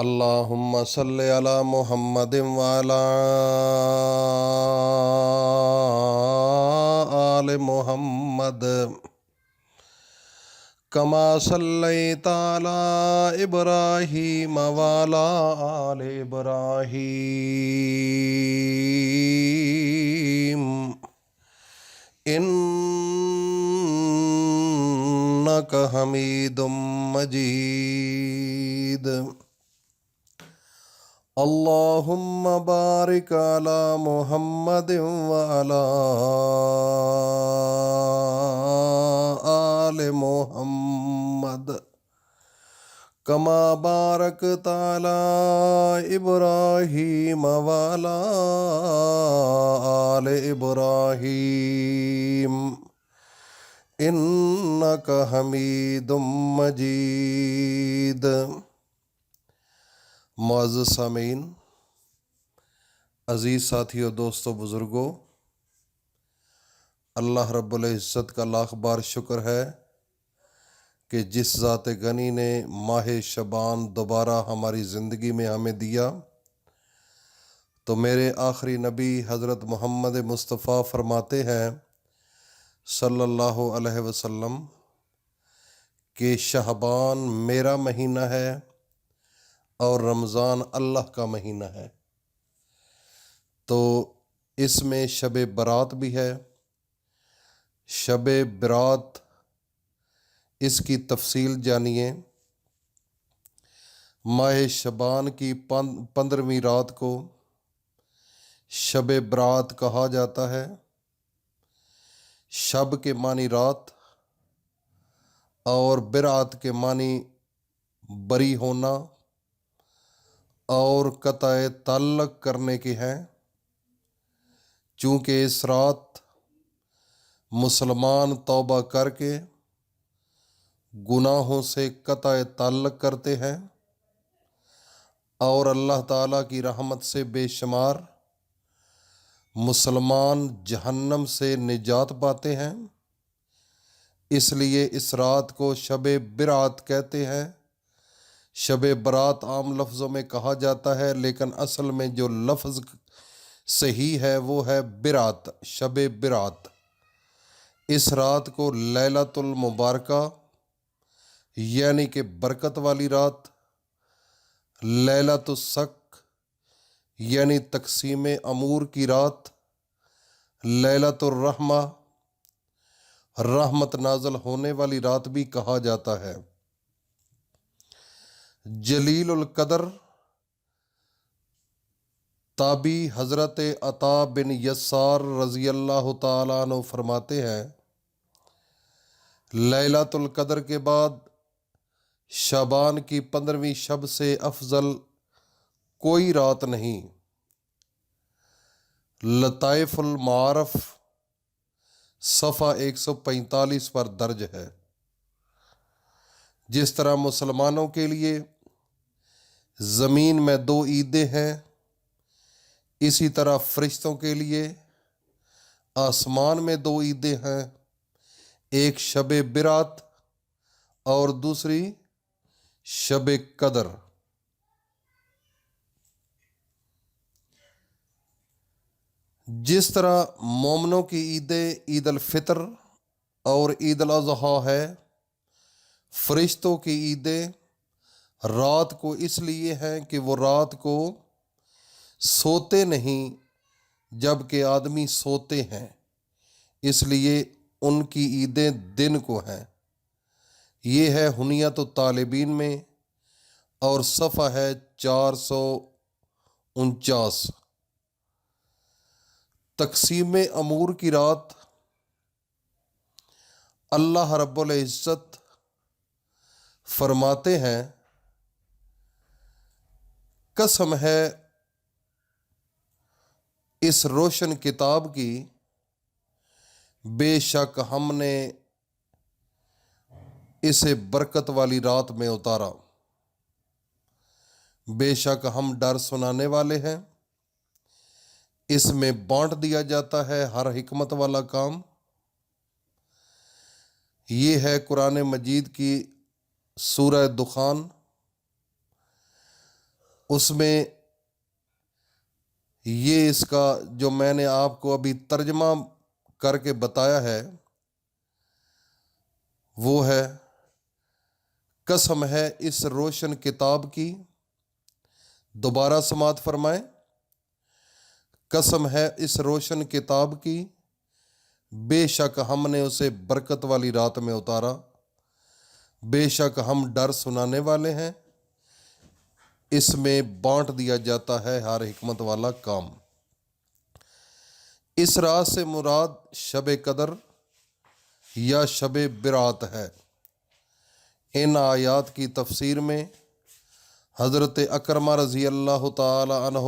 اللہم صلی علی محمد وعلی آل محمد کما صلیت علی ابراہیم وعلی آل ابراہیم انک حمید مجید۔ اللہم بارک علی محمد وعلی آل محمد کما بارکت علی ابراہیم وعلی آل ابراہیم انک حمید مجید۔ معزز سامعین، عزیز ساتھیوں، دوستوں، بزرگوں، اللہ رب العزت کا لاکھ بار شکر ہے کہ جس ذات غنی نے ماہ شعبان دوبارہ ہماری زندگی میں ہمیں دیا، تو میرے آخری نبی حضرت محمد مصطفیٰ فرماتے ہیں صلی اللہ علیہ وسلم کہ شعبان میرا مہینہ ہے اور رمضان اللہ کا مہینہ ہے، تو اس میں شب برات بھی ہے۔ شب برات، اس کی تفصیل جانیے۔ ماہ شعبان کی 15ویں رات کو شب برات کہا جاتا ہے۔ شب کے معنی رات اور برات کے معنی بری ہونا اور قطع تعلق کرنے کے ہیں، چونکہ اس رات مسلمان توبہ کر کے گناہوں سے قطع تعلق کرتے ہیں اور اللہ تعالیٰ کی رحمت سے بے شمار مسلمان جہنم سے نجات پاتے ہیں۔ اس لیے اس رات کو شب برات کہتے ہیں۔ شب برات عام لفظوں میں کہا جاتا ہے، لیکن اصل میں جو لفظ صحیح ہے وہ ہے برات، شب برات۔ اس رات کو لیلۃ المبارکہ یعنی کہ برکت والی رات، لیلۃ الصق یعنی تقسیم امور کی رات، لیلۃ الرحمہ رحمت نازل ہونے والی رات بھی کہا جاتا ہے۔ جلیل القدر تابعی حضرت عطا بن یسار رضی اللہ تعالیٰ عنہ فرماتے ہیں، لیلۃ القدر کے بعد شعبان کی 15ویں شب سے افضل کوئی رات نہیں۔ لطائف المعارف صفحہ 145 پر درج ہے۔ جس طرح مسلمانوں کے لیے زمین میں 2 عیدیں ہیں، اسی طرح فرشتوں کے لیے آسمان میں 2 عیدیں ہیں، ایک شب برات اور دوسری شب قدر۔ جس طرح مومنوں کی عیدیں عید الفطر اور عید الاضحیٰ ہے، فرشتوں کی عیدیں رات کو اس لیے ہیں کہ وہ رات کو سوتے نہیں جبکہ آدمی سوتے ہیں، اس لیے ان کی عیدیں دن کو ہیں۔ یہ ہے حنیت الطالبین میں اور صفحہ ہے 449۔ تقسیم امور کی رات، اللہ رب العزت فرماتے ہیں، قسم ہے اس روشن کتاب کی، بے شک ہم نے اسے برکت والی رات میں اتارا، بے شک ہم ڈر سنانے والے ہیں۔ اس میں بانٹ دیا جاتا ہے ہر حکمت والا کام۔ یہ ہے قرآن مجید کی سورہ دخان اس میں یہ اس کا جو میں نے آپ کو ابھی ترجمہ کر کے بتایا ہے وہ ہے: قسم ہے اس روشن کتاب کی. دوبارہ سماعت فرمائیں. قسم ہے اس روشن کتاب کی، بے شک ہم نے اسے برکت والی رات میں اتارا، بے شک ہم ڈر سنانے والے ہیں، اس میں بانٹ دیا جاتا ہے ہر حکمت والا کام. اس رات سے مراد شب قدر یا شب برات ہے. ان آیات کی تفسیر میں حضرت اکرمہ رضی اللہ تعالی عنہ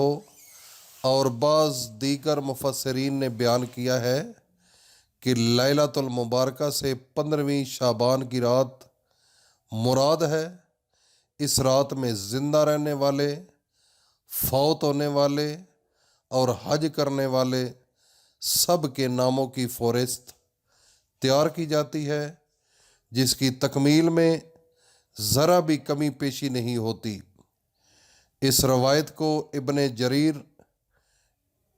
اور بعض دیگر مفسرین نے بیان کیا ہے کہ لیلۃ المبارکہ سے 15ویں شعبان کی رات مراد ہے. اس رات میں زندہ رہنے والے، فوت ہونے والے اور حج کرنے والے سب کے ناموں کی فہرست تیار کی جاتی ہے، جس کی تکمیل میں ذرا بھی کمی پیشی نہیں ہوتی. اس روایت کو ابن جریر،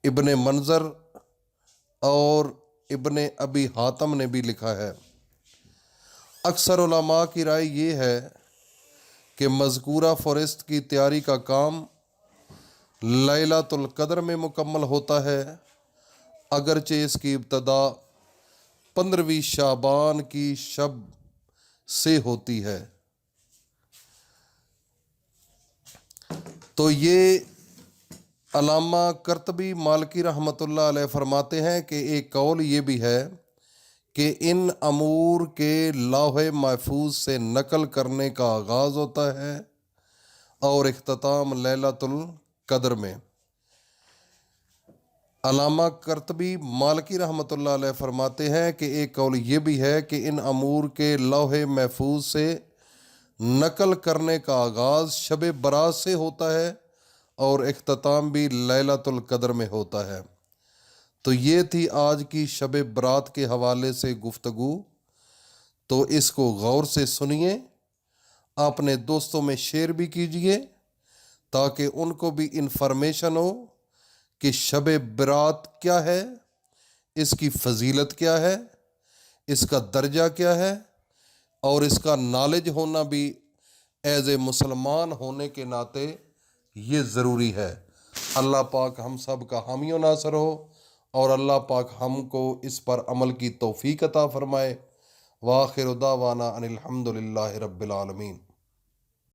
ابن منظر اور ابن ابی حاتم نے بھی لکھا ہے. اکثر علماء کی رائے یہ ہے کہ مذکورہ فہرست کی تیاری کا کام لیلۃ القدر میں مکمل ہوتا ہے، اگرچہ اس کی ابتدا 15ویں شعبان کی شب سے ہوتی ہے. تو یہ علامہ قرطبی مالکی رحمۃ اللہ علیہ فرماتے ہیں کہ ایک قول یہ بھی ہے کہ ان امور کے لوح محفوظ سے نقل کرنے کا آغاز ہوتا ہے اور اختتام لیلۃ القدر میں. علامہ قرطبی مالکی رحمۃ اللہ علیہ فرماتے ہیں کہ ایک قول یہ بھی ہے کہ ان امور کے لوح محفوظ سے نقل کرنے کا آغاز شب برات سے ہوتا ہے اور اختتام بھی لیلۃ القدر میں ہوتا ہے. تو یہ تھی آج کی شب برات کے حوالے سے گفتگو. تو اس کو غور سے سنیے، اپنے دوستوں میں شیئر بھی کیجیے تاکہ ان کو بھی انفارمیشن ہو کہ شب برات کیا ہے، اس کی فضیلت کیا ہے، اس کا درجہ کیا ہے، اور اس کا نالج ہونا بھی ایز اے مسلمان ہونے کے ناطے یہ ضروری ہے. اللہ پاک ہم سب کا حامی و ناصر ہو اور اللہ پاک ہم کو اس پر عمل کی توفیق عطا فرمائے. وآخر دعوانا ان الحمد للہ رب العالمین.